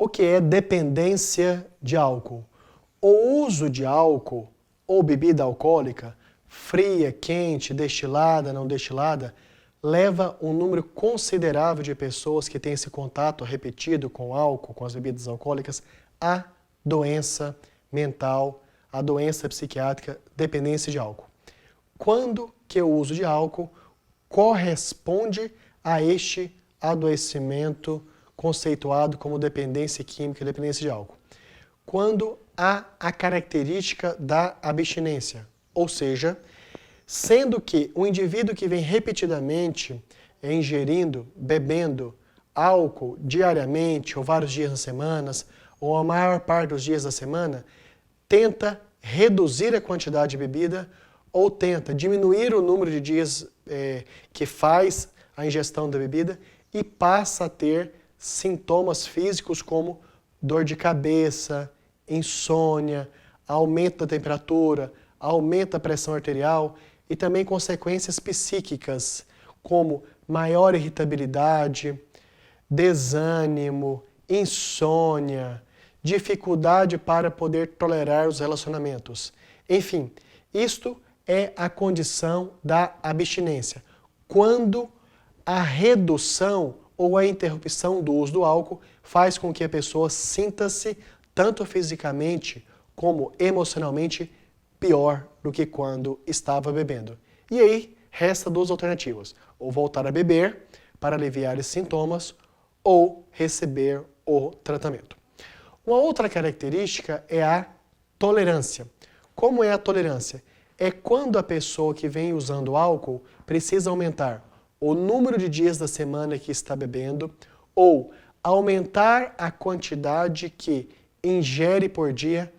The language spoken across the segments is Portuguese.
que é dependência de álcool? O uso de álcool ou bebida alcoólica, fria, quente, destilada, não destilada, leva um número considerável de pessoas que têm esse contato repetido com álcool, com as bebidas alcoólicas, à doença mental, à doença psiquiátrica, dependência de álcool. Quando que o uso de álcool corresponde a este adoecimento conceituado como dependência química, dependência de álcool? Quando há a característica da abstinência, ou seja, sendo que o indivíduo que vem repetidamente ingerindo, bebendo álcool diariamente, ou vários dias na semana, ou a maior parte dos dias da semana, tenta reduzir a quantidade de bebida ou tenta diminuir o número de dias que faz a ingestão da bebida e passa a ter sintomas físicos como dor de cabeça, insônia, aumento da temperatura, aumento da pressão arterial e também consequências psíquicas, como maior irritabilidade, desânimo, insônia, dificuldade para poder tolerar os relacionamentos. Enfim, isto é a condição da abstinência. Quando a redução ou a interrupção do uso do álcool faz com que a pessoa sinta-se, tanto fisicamente como emocionalmente, pior do que quando estava bebendo. E aí, resta duas alternativas. Ou voltar a beber para aliviar esses sintomas, ou receber o tratamento. Uma outra característica é a tolerância. Como é a tolerância? É quando a pessoa que vem usando álcool precisa aumentar o número de dias da semana que está bebendo ou aumentar a quantidade que ingere por dia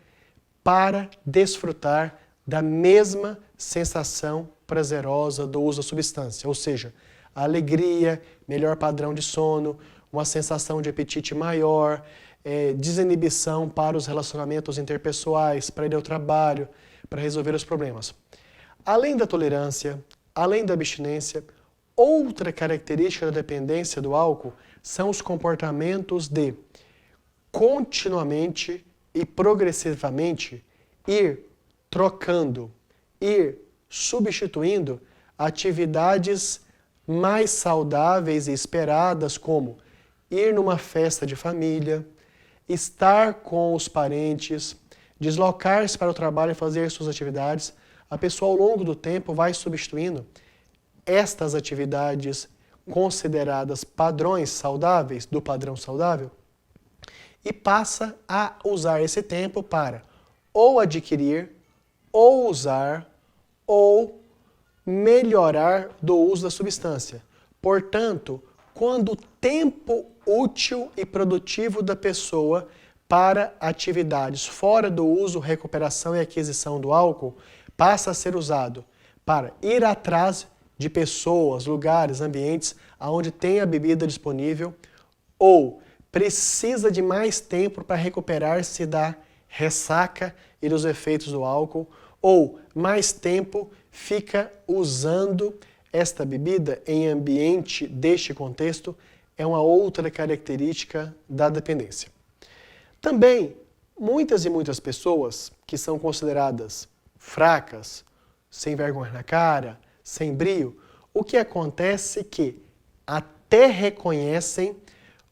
para desfrutar da mesma sensação prazerosa do uso da substância, ou seja, a alegria, melhor padrão de sono, uma sensação de apetite maior, desinibição para os relacionamentos interpessoais, para ir ao trabalho, para resolver os problemas. Além da tolerância, além da abstinência, outra característica da dependência do álcool são os comportamentos de continuamente e progressivamente ir trocando, ir substituindo atividades mais saudáveis e esperadas, como ir numa festa de família, estar com os parentes, deslocar-se para o trabalho e fazer suas atividades. A pessoa, ao longo do tempo, vai substituindo estas atividades consideradas padrões saudáveis, do padrão saudável, e passa a usar esse tempo para ou adquirir, ou usar, ou melhorar do uso da substância. Portanto, quando o tempo útil e produtivo da pessoa para atividades fora do uso, recuperação e aquisição do álcool passa a ser usado para ir atrás de pessoas, lugares, ambientes onde tem a bebida disponível, ou precisa de mais tempo para recuperar-se da ressaca e dos efeitos do álcool, ou mais tempo fica usando esta bebida em ambiente deste contexto, é uma outra característica da dependência. Também, muitas e muitas pessoas que são consideradas fracas, sem vergonha na cara, sem brio, o que acontece é que até reconhecem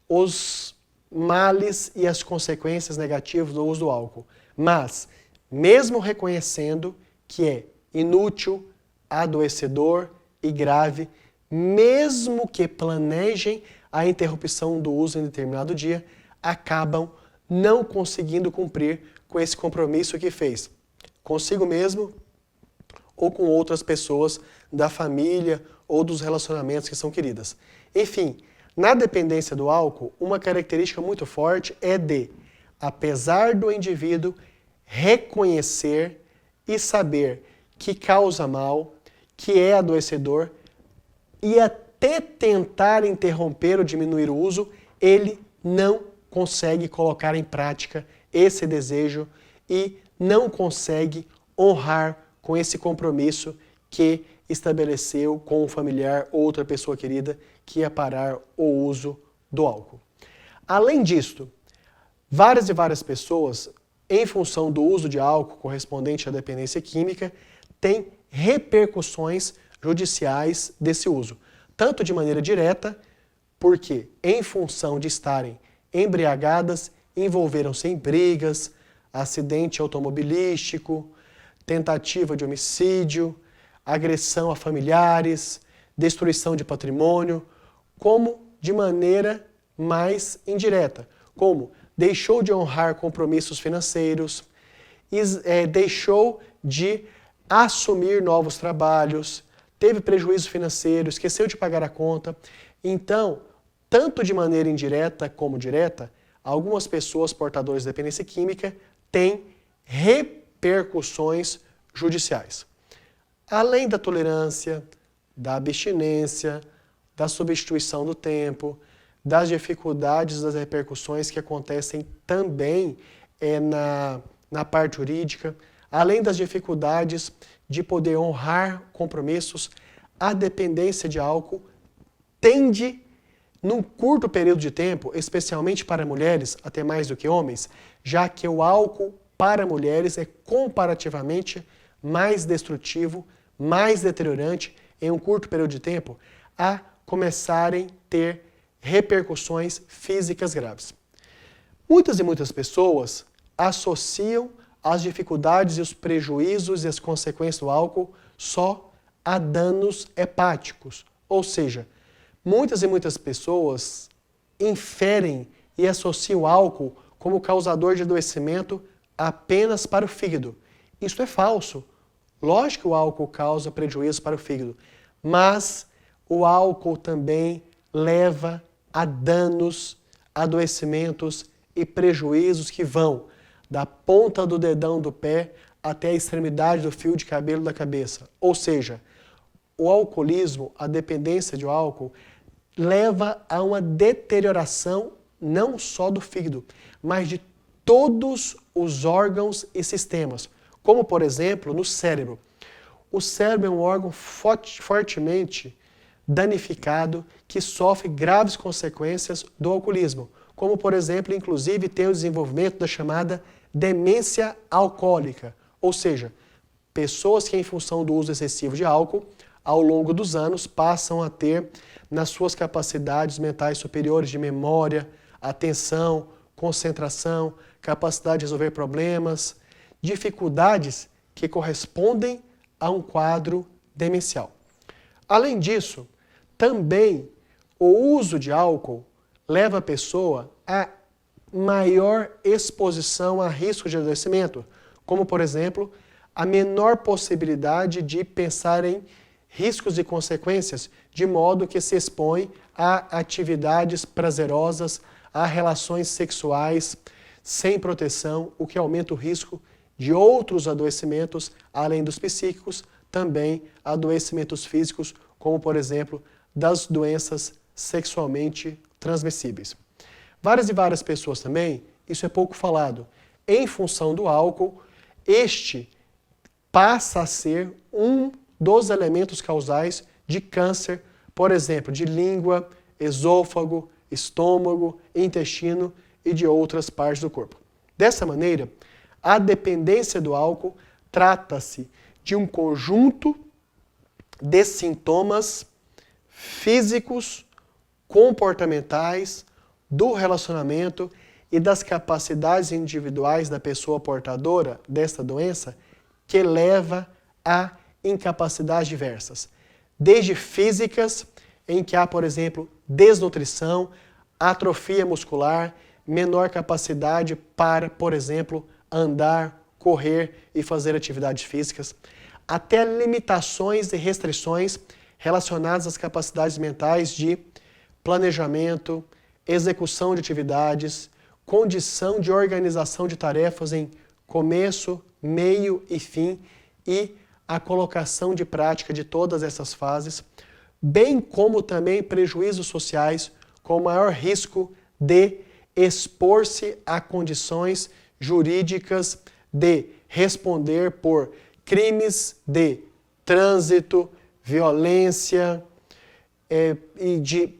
os males e as consequências negativas do uso do álcool, mas mesmo reconhecendo que é inútil, adoecedor e grave, mesmo que planejem a interrupção do uso em determinado dia, acabam não conseguindo cumprir com esse compromisso que fez consigo mesmo ou com outras pessoas da família ou dos relacionamentos que são queridas. Enfim, na dependência do álcool, uma característica muito forte é de, apesar do indivíduo reconhecer e saber que causa mal, que é adoecedor, e até tentar interromper ou diminuir o uso, ele não consegue colocar em prática esse desejo e não consegue honrar com esse compromisso que estabeleceu com um familiar ou outra pessoa querida que ia parar o uso do álcool. Além disto, Várias e várias pessoas, em função do uso de álcool correspondente à dependência química, têm repercussões judiciais desse uso. Tanto de maneira direta, porque em função de estarem embriagadas, envolveram-se em brigas, acidente automobilístico, tentativa de homicídio, agressão a familiares, destruição de patrimônio, como de maneira mais indireta, como deixou de honrar compromissos financeiros, deixou de assumir novos trabalhos, teve prejuízo financeiro, esqueceu de pagar a conta. Então, tanto de maneira indireta como direta, algumas pessoas portadoras de dependência química têm repercussões judiciais. Além da tolerância, da abstinência, da substituição do tempo, das dificuldades, das repercussões que acontecem também na parte jurídica, além das dificuldades de poder honrar compromissos, a dependência de álcool tende, num curto período de tempo, especialmente para mulheres, até mais do que homens, já que o álcool para mulheres é comparativamente mais destrutivo, mais deteriorante, em um curto período de tempo, a começarem a ter repercussões físicas graves. Muitas e muitas pessoas associam as dificuldades e os prejuízos e as consequências do álcool só a danos hepáticos. Ou seja, muitas e muitas pessoas inferem e associam o álcool como causador de adoecimento apenas para o fígado. Isso é falso. Lógico que o álcool causa prejuízo para o fígado, mas o álcool também leva a danos, adoecimentos e prejuízos que vão da ponta do dedão do pé até a extremidade do fio de cabelo da cabeça. Ou seja, o alcoolismo, a dependência de álcool, leva a uma deterioração não só do fígado, mas de todos os órgãos e sistemas, como por exemplo no cérebro. O cérebro é um órgão fortemente danificado que sofre graves consequências do alcoolismo, como por exemplo, inclusive, tem o desenvolvimento da chamada demência alcoólica, ou seja, pessoas que em função do uso excessivo de álcool, ao longo dos anos, passam a ter nas suas capacidades mentais superiores de memória, atenção, concentração, capacidade de resolver problemas, dificuldades que correspondem a um quadro demencial. Além disso, também o uso de álcool leva a pessoa a maior exposição a risco de adoecimento, como, por exemplo, a menor possibilidade de pensar em riscos e consequências, de modo que se expõe a atividades prazerosas, a relações sexuais sem proteção, o que aumenta o risco de outros adoecimentos, além dos psíquicos, também adoecimentos físicos, como, por exemplo, das doenças sexualmente transmissíveis. Várias e várias pessoas também, isso é pouco falado, em função do álcool, este passa a ser um dos elementos causais de câncer, por exemplo, de língua, esôfago, estômago, intestino e de outras partes do corpo. Dessa maneira, a dependência do álcool trata-se de um conjunto de sintomas físicos, comportamentais, do relacionamento e das capacidades individuais da pessoa portadora desta doença que leva a incapacidades diversas. Desde físicas, em que há, por exemplo, desnutrição, atrofia muscular, menor capacidade para, por exemplo, andar, correr e fazer atividades físicas, até limitações e restrições relacionadas às capacidades mentais de planejamento, execução de atividades, condição de organização de tarefas em começo, meio e fim e a colocação de prática de todas essas fases, bem como também prejuízos sociais com maior risco de expor-se a condições jurídicas de responder por crimes de trânsito, violência e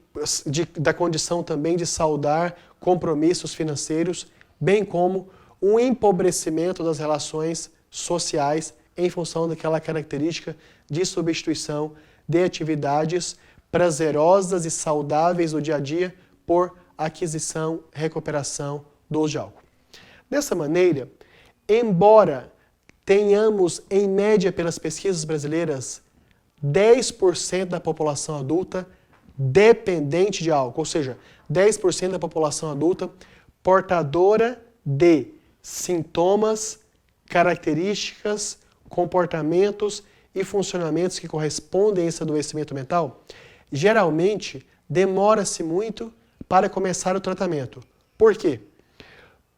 da condição também de saldar compromissos financeiros bem como um empobrecimento das relações sociais em função daquela característica de substituição de atividades prazerosas e saudáveis do dia a dia por aquisição, recuperação do uso de álcool. Dessa maneira, embora tenhamos, em média, pelas pesquisas brasileiras, 10% da população adulta dependente de álcool, ou seja, 10% da população adulta portadora de sintomas, características, comportamentos e funcionamentos que correspondem a esse adoecimento mental, geralmente demora-se muito para começar o tratamento. Por quê?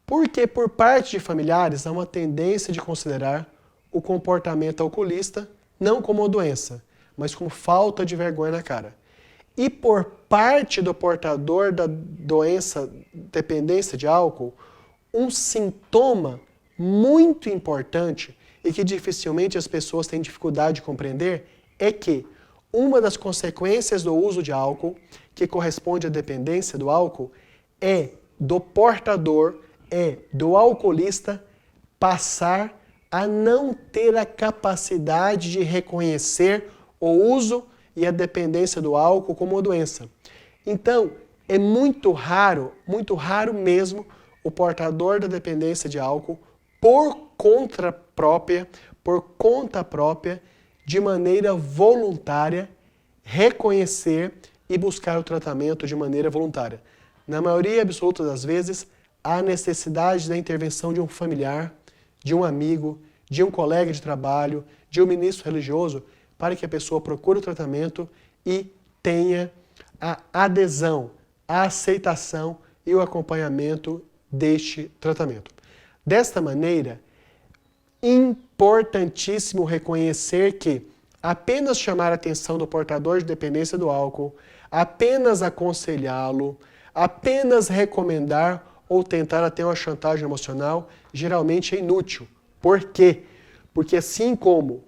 Porque por parte de familiares há uma tendência de considerar o comportamento alcoolista não como uma doença, mas como falta de vergonha na cara. E por parte do portador da doença dependência de álcool, um sintoma muito importante e que dificilmente as pessoas têm dificuldade de compreender é que uma das consequências do uso de álcool, que corresponde à dependência do álcool, é do portador, é do alcoolista passar a não ter a capacidade de reconhecer o uso e a dependência do álcool como uma doença. Então, é muito raro mesmo, o portador da dependência de álcool, por conta própria, de maneira voluntária, reconhecer e buscar o tratamento de maneira voluntária. Na maioria absoluta das vezes, há necessidade da intervenção de um familiar, de um amigo, de um colega de trabalho, de um ministro religioso, para que a pessoa procure o tratamento e tenha a adesão, a aceitação e o acompanhamento deste tratamento. Desta maneira, importantíssimo reconhecer que apenas chamar a atenção do portador de dependência do álcool, apenas aconselhá-lo, apenas recomendar ou tentar até uma chantagem emocional, geralmente é inútil. Por quê? Porque assim como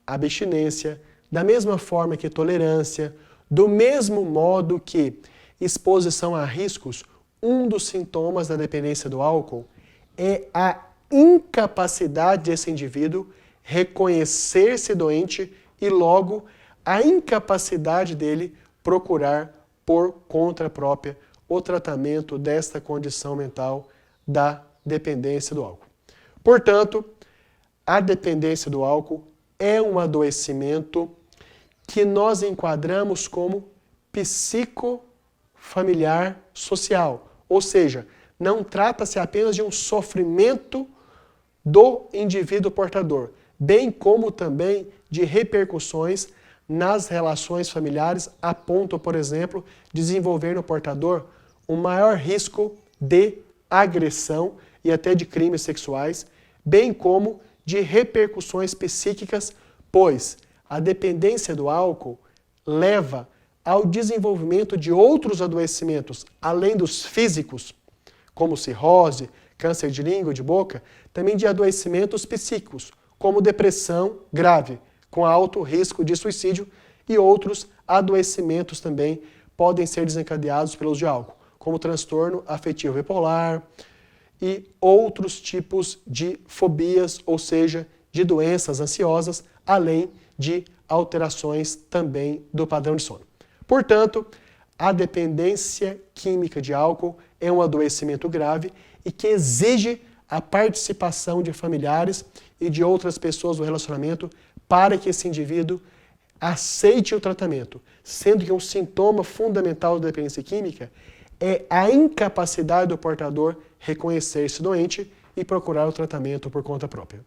a abstinência, da mesma forma que tolerância, do mesmo modo que exposição a riscos, um dos sintomas da dependência do álcool é a incapacidade desse indivíduo reconhecer-se doente e logo a incapacidade dele procurar por conta própria o tratamento desta condição mental da dependência do álcool. Portanto, a dependência do álcool é um adoecimento que nós enquadramos como psicofamiliar social, ou seja, não trata-se apenas de um sofrimento do indivíduo portador, bem como também de repercussões nas relações familiares, a ponto, por exemplo, de desenvolver no portador um maior risco de agressão e até de crimes sexuais, bem como de repercussões psíquicas, pois a dependência do álcool leva ao desenvolvimento de outros adoecimentos, além dos físicos, como cirrose, câncer de língua, de boca, também de adoecimentos psíquicos, como depressão grave, com alto risco de suicídio, e outros adoecimentos também podem ser desencadeados pelo uso de álcool, como transtorno afetivo bipolar e outros tipos de fobias, ou seja, de doenças ansiosas, além de alterações também do padrão de sono. Portanto, a dependência química de álcool é um adoecimento grave e que exige a participação de familiares e de outras pessoas do relacionamento para que esse indivíduo aceite o tratamento, sendo que um sintoma fundamental da dependência química é a incapacidade do portador reconhecer-se doente e procurar o tratamento por conta própria.